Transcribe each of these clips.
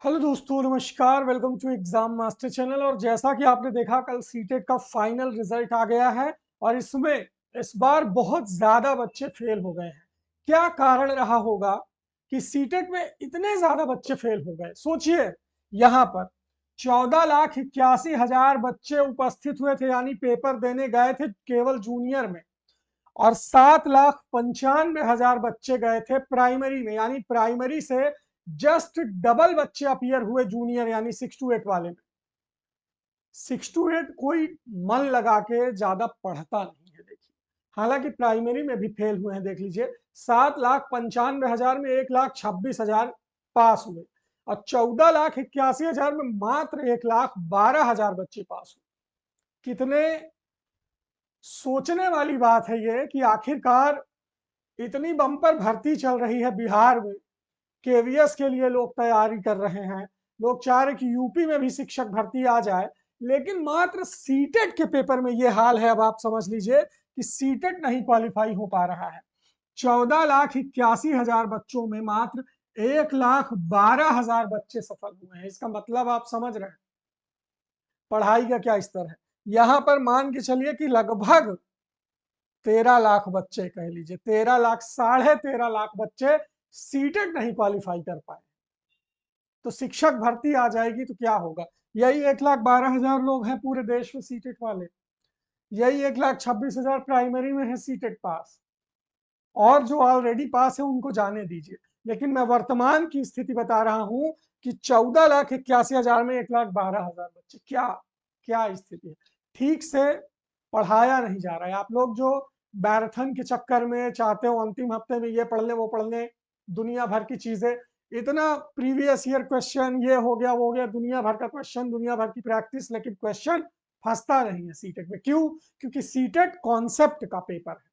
Hello दोस्तों, नमस्कार। Welcome to exam master channel. और जैसा कि आपने देखा, कल सीटेट का फाइनल रिजल्ट आ गया है और इसमें इस बार बहुत ज्यादा बच्चे फेल हो गए हैं। क्या कारण रहा होगा कि सीटेट में इतने ज्यादा बच्चे फेल हो गए? सोचिए, यहाँ पर 14,81,000 बच्चे उपस्थित हुए थे, यानी पेपर देने गए थे केवल जूनियर में। और 7,95,000 बच्चे गए थे प्राइमरी में, यानी प्राइमरी से जस्ट डबल बच्चे अपीयर हुए जूनियर यानी 6 to 8 वाले में। 6 to 8 कोई मन लगा के ज्यादा पढ़ता नहीं है, देखिए। हालांकि प्राइमरी में भी फेल हुए हैं, देख लीजिए। 7,95,000 में 1,26,000 पास हुए और 14,81,000 में मात्र 1,12,000 बच्चे पास हुए। कितने सोचने वाली बात है ये कि आखिरकार इतनी बम्पर भर्ती चल रही है बिहार में, केवीएस के लिए लोग तैयारी कर रहे हैं, लोग चाह रहे कि यूपी में भी शिक्षक भर्ती आ जाए, लेकिन मात्र सीटेट के पेपर में ये हाल है। अब आप समझ लीजिए कि सीटेट नहीं क्वालिफाई हो पा रहा है। 14,81,000 बच्चों में मात्र 1,12,000 बच्चे सफल हुए हैं। इसका मतलब आप समझ रहे हैं पढ़ाई का क्या स्तर है। यहां पर मान के चलिए कि लगभग 13 लाख बच्चे, कह लीजिए 13 लाख, 13.5 लाख बच्चे सीटेट नहीं क्वालिफाई कर पाए। तो शिक्षक भर्ती आ जाएगी तो क्या होगा? यही 1,12,000 लोग हैं पूरे देश में सीटेट वाले, यही 1,26,000 प्राइमरी में है सीटेट पास, और जो ऑलरेडी पास है उनको जाने दीजिए। लेकिन मैं वर्तमान की स्थिति बता रहा हूं कि 14,81,000 में 1,12,000 बच्चे, क्या क्या स्थिति है। ठीक से पढ़ाया नहीं जा रहा है। आप लोग जो मैराथन के चक्कर में चाहते हो अंतिम हफ्ते में ये पढ़ ले वो पढ़ ले, दुनिया भर की चीजें, इतना प्रीवियस ईयर क्वेश्चन, ये हो गया वो हो गया, दुनिया भर का क्वेश्चन, दुनिया भर की प्रैक्टिस, लेकिन क्वेश्चन फंसता नहीं है सीटेट में। क्यों? क्योंकि सीटेट कॉन्सेप्ट का पेपर है,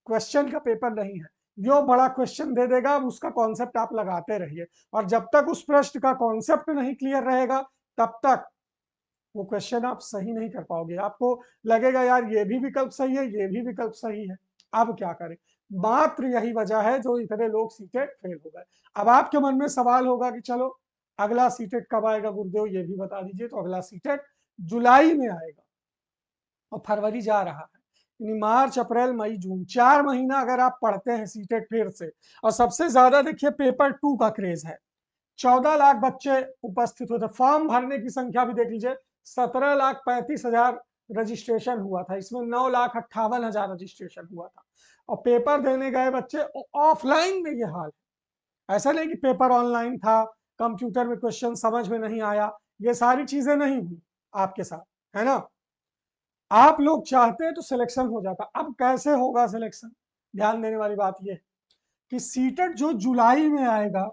क्वेश्चन का पेपर नहीं है। जो बड़ा क्वेश्चन दे देगा, अब उसका कॉन्सेप्ट आप लगाते रहिए, और जब तक उस प्रश्न का कॉन्सेप्ट नहीं क्लियर रहेगा तब तक वो क्वेश्चन आप सही नहीं कर पाओगे। आपको लगेगा यार ये भी विकल्प सही है, ये भी विकल्प सही है। अब क्या करें? मात्र यही वजह है जो इतने लोग सीटेट फेल हो गए। अब आपके मन में सवाल होगा कि चलो अगला सीटेट कब आएगा गुरुदेव, ये भी बता दीजिए। तो अगला सीटेट जुलाई में आएगा और फरवरी जा रहा है, यानी मार्च, अप्रैल, मई, जून, 4 महीना अगर आप पढ़ते हैं सीटेट फिर से। और सबसे ज्यादा देखिए पेपर 2 का क्रेज है। 14 लाख बच्चे उपस्थित हुए थे। फॉर्म भरने की संख्या भी देख लीजिए, 17,35,000 रजिस्ट्रेशन हुआ था, इसमें 9,58,000 रजिस्ट्रेशन हुआ था। और पेपर देने गए बच्चे ऑफलाइन में, ये हाल है। ऐसा नहीं कि पेपर ऑनलाइन था, कंप्यूटर में क्वेश्चन समझ में नहीं आया, ये सारी चीजें नहीं हुई आपके साथ, है ना। आप लोग चाहते तो सिलेक्शन हो जाता। अब कैसे होगा सिलेक्शन? ध्यान देने वाली बात यह कि सीटेट जो जुलाई में आएगा,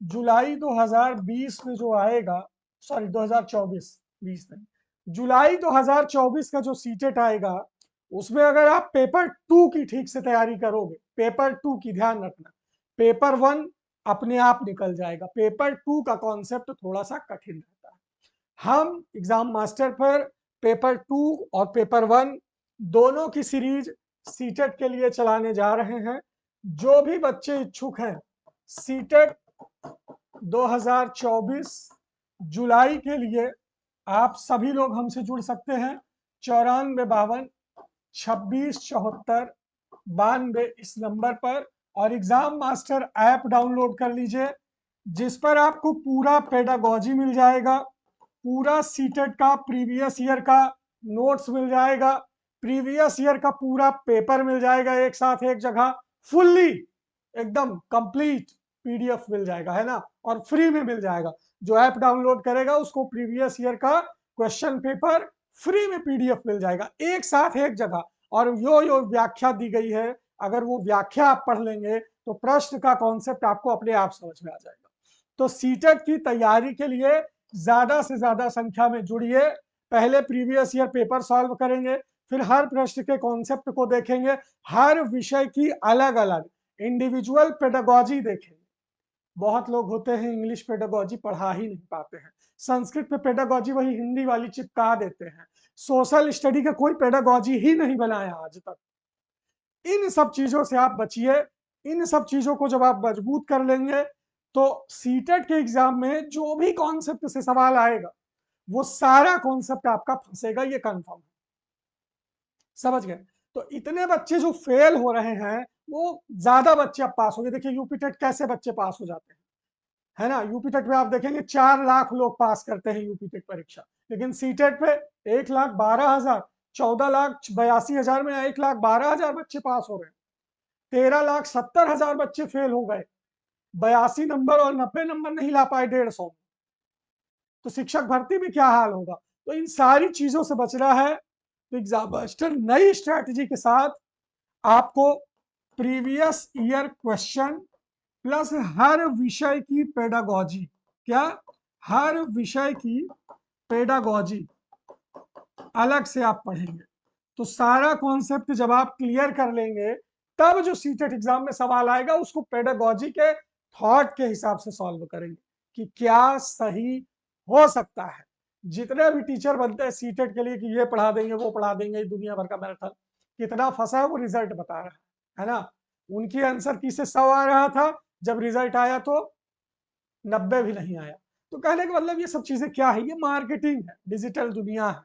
जुलाई 2020 में जो आएगा, सॉरी 2024, 20 नहीं, जुलाई 2024 का जो सीटेट आएगा, उसमें अगर आप पेपर 2 की ठीक से तैयारी करोगे, पेपर 2 की ध्यान रखना, पेपर 1 अपने आप निकल जाएगा, पेपर 2 का कॉन्सेप्ट थोड़ा सा कठिन रहता है। हम एग्जाम मास्टर पर पेपर 2 और पेपर 1 दोनों की सीरीज सीटेट के लिए चलाने जा रहे हैं। जो भी बच्चे इच्छुक हैं सीटेट 2024 जुलाई के लिए, आप सभी लोग हमसे जुड़ सकते हैं। 9452267492 इस नंबर पर, और एग्जाम मास्टर ऐप डाउनलोड कर लीजिए, जिस पर आपको पूरा पेडागोजी मिल जाएगा, पूरा सीटेट का प्रीवियस ईयर का नोट्स मिल जाएगा, प्रीवियस ईयर का पूरा पेपर मिल जाएगा एक साथ एक जगह, फुल्ली एकदम कंप्लीट पीडीएफ मिल जाएगा, है ना। और फ्री में मिल जाएगा। जो ऐप डाउनलोड करेगा उसको प्रीवियस ईयर का क्वेश्चन पेपर फ्री में पीडीएफ मिल जाएगा एक साथ एक जगह। और यो व्याख्या दी गई है, अगर वो व्याख्या आप पढ़ लेंगे तो प्रश्न का कॉन्सेप्ट आपको अपने आप समझ में आ जाएगा। तो सीटेट की तैयारी के लिए ज्यादा से ज्यादा संख्या में जुड़िए। पहले प्रीवियस ईयर पेपर सॉल्व करेंगे, फिर हर प्रश्न के कॉन्सेप्ट को देखेंगे, हर विषय की अलग अलग इंडिविजुअल पेडागोजी देखेंगे। बहुत लोग होते हैं इंग्लिश पेडागोजी पढ़ा ही नहीं पाते हैं, संस्कृत पे पेडागोजी वही हिंदी वाली चिपका देते हैं, सोशल स्टडी का कोई पेडागोजी ही नहीं बनाया आज तक। इन सब चीजों से आप बचिए। इन सब चीजों को जब आप मजबूत कर लेंगे तो सीटेट के एग्जाम में जो भी कॉन्सेप्ट से सवाल आएगा वो सारा कॉन्सेप्ट आपका फंसेगा, ये कंफर्म है। समझ गए? तो इतने बच्चे जो फेल हो रहे हैं वो ज्यादा बच्चे अब पास हो गए। देखिए यूपी टेट कैसे बच्चे पास हो जाते हैं, है ना। यूपी टेट में आप देखेंगे 4 लाख लोग पास करते हैं यूपी टेट परीक्षा, लेकिन सी टेट पे 1,12,000, 14,82,000 में 1,12,000 बच्चे पास हो रहे हैं। 13,70,000 बच्चे फेल हो गए, 82 नंबर और 90 नंबर नहीं ला पाए 150 में। तो शिक्षक भर्ती में क्या हाल होगा? तो इन सारी चीजों से बचना है तो एग्जाम मास्टर नई स्ट्रैटेजी के साथ आपको प्रीवियस ईयर क्वेश्चन प्लस हर विषय की पेडागोजी, क्या, हर विषय की पेडागोजी अलग से आप पढ़ेंगे। तो सारा कॉन्सेप्ट जब आप क्लियर कर लेंगे तब जो सीटेट एग्जाम में सवाल आएगा उसको पेडागोजी के थॉट के हिसाब से सॉल्व करेंगे कि क्या सही हो सकता है। जितने भी टीचर बनते हैं सीटेट के लिए कि ये पढ़ा देंगे वो पढ़ा देंगे, दुनिया भर का मैराथन कितना फंसा है वो रिजल्ट बता रहा है ना। उनकी आंसर की से 100 आ रहा था, जब रिजल्ट आया तो 90 भी नहीं आया। तो कहने का मतलब ये सब चीजें क्या है, ये मार्केटिंग है, डिजिटल दुनिया है।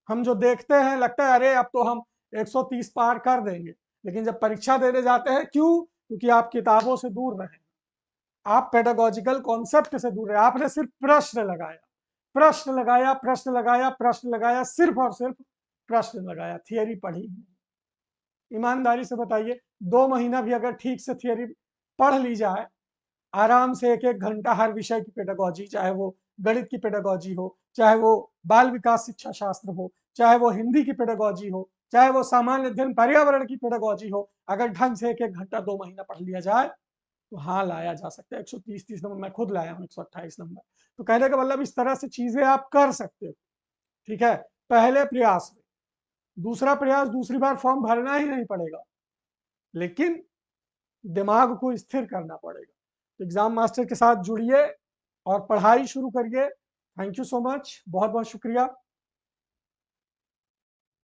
हम जो देखते हैं लगता है अरे अब तो हम 130 पार कर देंगे, लेकिन जब परीक्षा देने जाते हैं क्यों? क्योंकि आप किताबों से दूर रहे, आप पेडागोजिकल कॉन्सेप्ट से दूर रहे। आपने सिर्फ प्रश्न लगाया, प्रश्न लगाया, प्रश्न लगाया, प्रश्न लगाया, सिर्फ और सिर्फ प्रश्न लगाया, थियरी पढ़ी। ईमानदारी से बताइए 2 महीना भी अगर ठीक से थियरी पढ़ ली जाए, आराम से 1-1 घंटा हर विषय की पेडागोजी, चाहे वो गणित की पेडागोजी हो, चाहे वो बाल विकास शिक्षा शास्त्र हो, चाहे वो हिंदी की पेडागोजी हो, चाहे वो सामान्य अध्ययन पर्यावरण की पेडागोजी हो, अगर ढंग से 1-1 घंटा 2 महीना पढ़ लिया जाए तो हाँ लाया जा सकता है 130-30 नंबर। मैं खुद लाया हूँ 128 नंबर। तो कहने का मतलब इस तरह से चीजें आप कर सकते हो, ठीक है, पहले प्रयास में। दूसरा प्रयास, दूसरी बार फॉर्म भरना ही नहीं पड़ेगा, लेकिन दिमाग को स्थिर करना पड़ेगा। तो एग्जाम मास्टर के साथ जुड़िए और पढ़ाई शुरू करिए। थैंक यू सो मच, बहुत बहुत शुक्रिया।